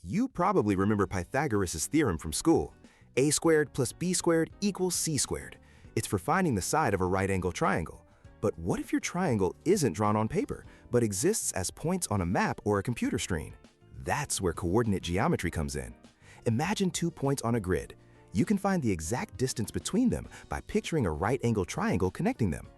You probably remember Pythagoras' theorem from school. A squared plus b squared equals c squared. It's for finding the side of a right-angle triangle. But what if your triangle isn't drawn on paper, but exists as points on a map or a computer screen? That's where coordinate geometry comes in. Imagine 2 points on a grid. You can find the exact distance between them by picturing a right-angle triangle connecting them.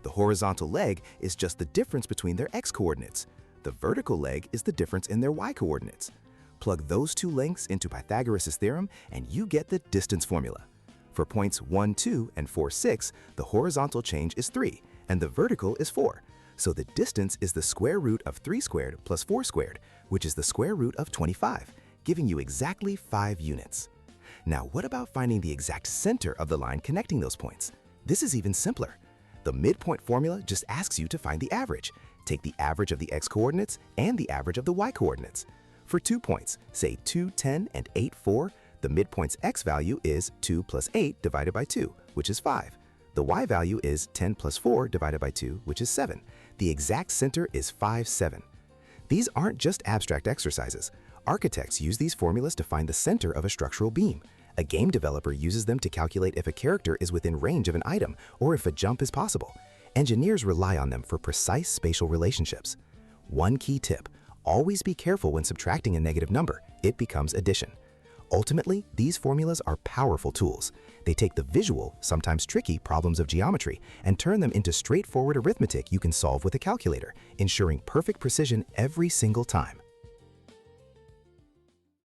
The horizontal leg is just the difference between their x-coordinates. The vertical leg is the difference in their y-coordinates. Plug those two lengths into Pythagoras' theorem and you get the distance formula. For points 1, 2, and 4, 6, the horizontal change is 3 and the vertical is 4. So the distance is the square root of 3 squared plus 4 squared, which is the square root of 25, giving you exactly 5 units. Now what about finding the exact center of the line connecting those points? This is even simpler. The midpoint formula just asks you to find the average. Take the average of the x-coordinates and the average of the y-coordinates. For 2 points, say 2, 10, and 8, 4, the midpoint's x value is 2 plus 8 divided by 2, which is 5. The y value is 10 plus 4 divided by 2, which is 7. The exact center is 5, 7. These aren't just abstract exercises. Architects use these formulas to find the center of a structural beam. A game developer uses them to calculate if a character is within range of an item or if a jump is possible. Engineers rely on them for precise spatial relationships. One key tip: always be careful when subtracting a negative number. It becomes addition. Ultimately, these formulas are powerful tools. They take the visual, sometimes tricky problems of geometry and turn them into straightforward arithmetic you can solve with a calculator, ensuring perfect precision every single time.